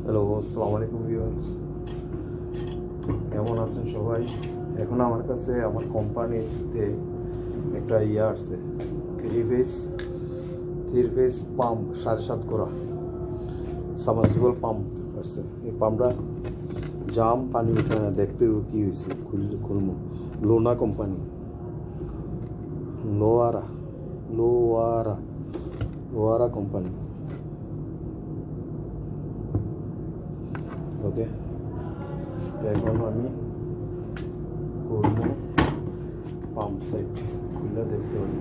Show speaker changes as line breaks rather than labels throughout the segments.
Hello, আসসালামু আলাইকুম viewers. কেমন আছেন সবাই? এখন আমার কাছে আমার কোম্পানিতে একটা আসছে, থ্রি ফেজ পাম্প 7.5 করা সাবমার্সিবল পাম্প আসছে। এই পাম্পটা জাম পানি উঠে না, দেখতে কি হয়েছে খুলমু। লোনা কোম্পানি, লোহারা কোম্পানি। ওকে, এখন আমি করবো পাম্প সাইড খুলে দেখতে পারি।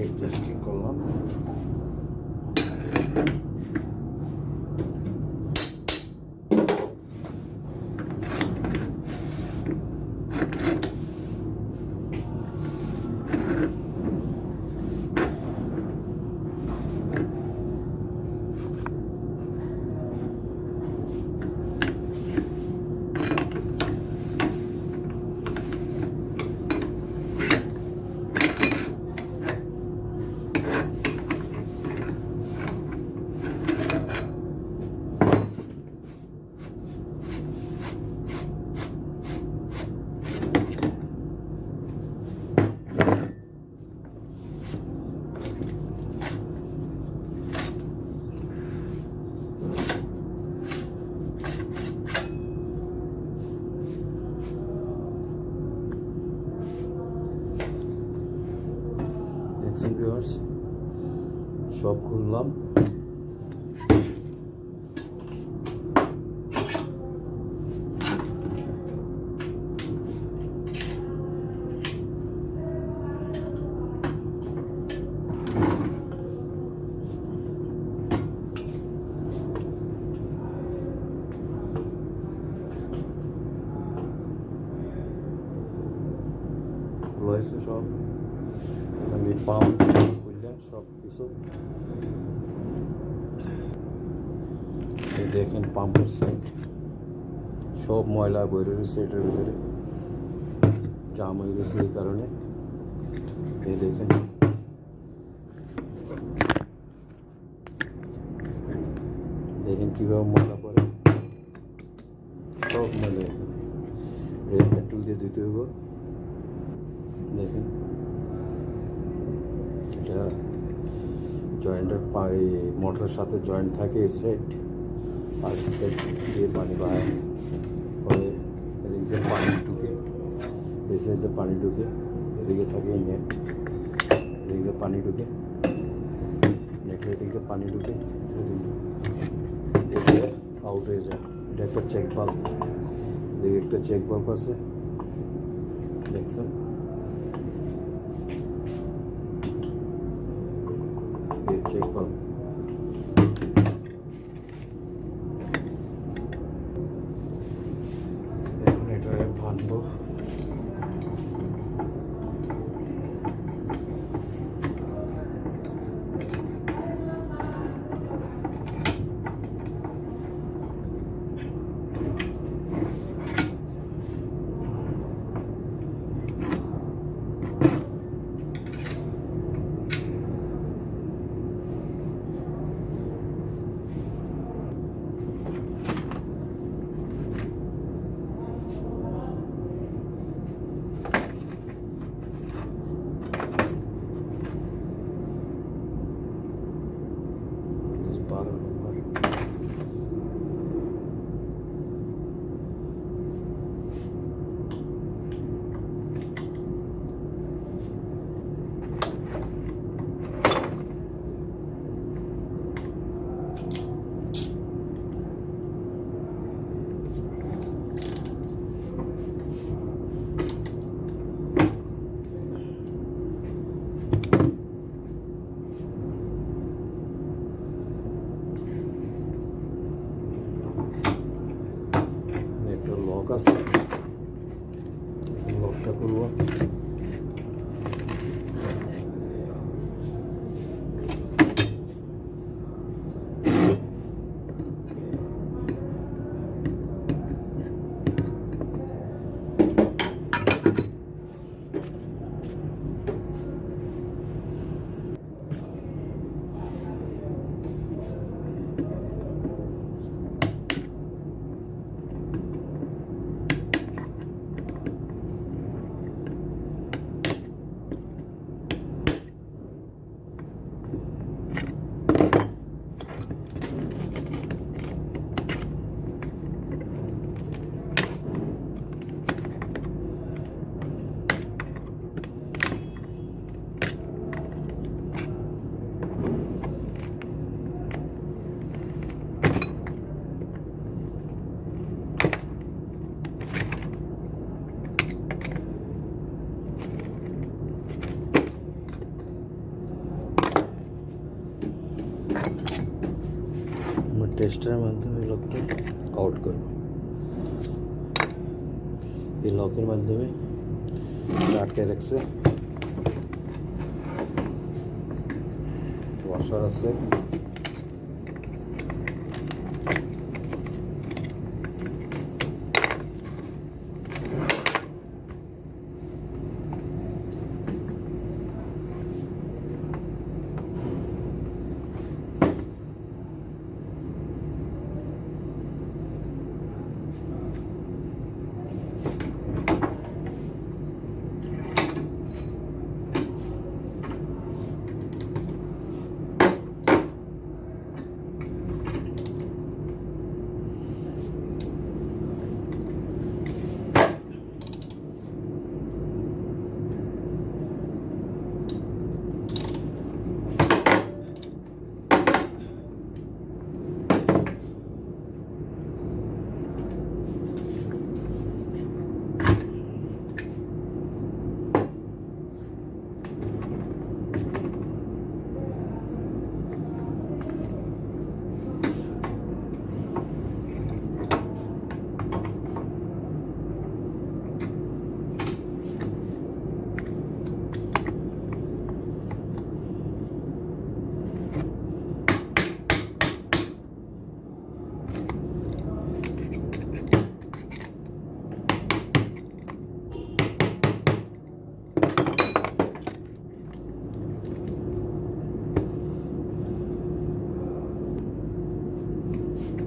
এডজাস্টিং করলাম। সব খুললাম। রয়েছে সব, আমি পাম্প খুললাম সব কিছু। এই দেখেন পাম্পের সাইড সব ময়লা বইরে রয়েছে, এটার ভিতরে জাম হয়ে গেছে এই কারণে। এই দেখেন কীভাবে ময়লা পড়ে, সব ময়লা এখানে। রেড পেট্রোল দিয়ে ধুতে হইব। দেখেন এটা জয়েন্টের মোটরের সাথে জয়েন্ট থাকে এই সাইড, আর সাইড দিয়ে পানি বাড়ে, পরে এদিক দিয়ে পানি ঢুকে, এই সাইডে পানি ঢুকে, এদিকে থাকে নেট, এদিক দিয়ে পানি ঢুকে, নেটের এদিক দিয়ে পানি ঢুকে, এদিকে আউট হয়ে যায়। এটা একটা চেক বাল্ব, এদিকে একটা চেক বাল্ব আছে, দেখছেন? Check bulb. এখন এটা ভাঙবো। লক আছে, লকটা করবো। টেস্টারের মাধ্যমে লকটা আউট করব। এই লকের মাধ্যমে আটকে রাখছে, ওয়াশার আছে,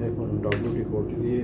এখন WD-40 দিয়ে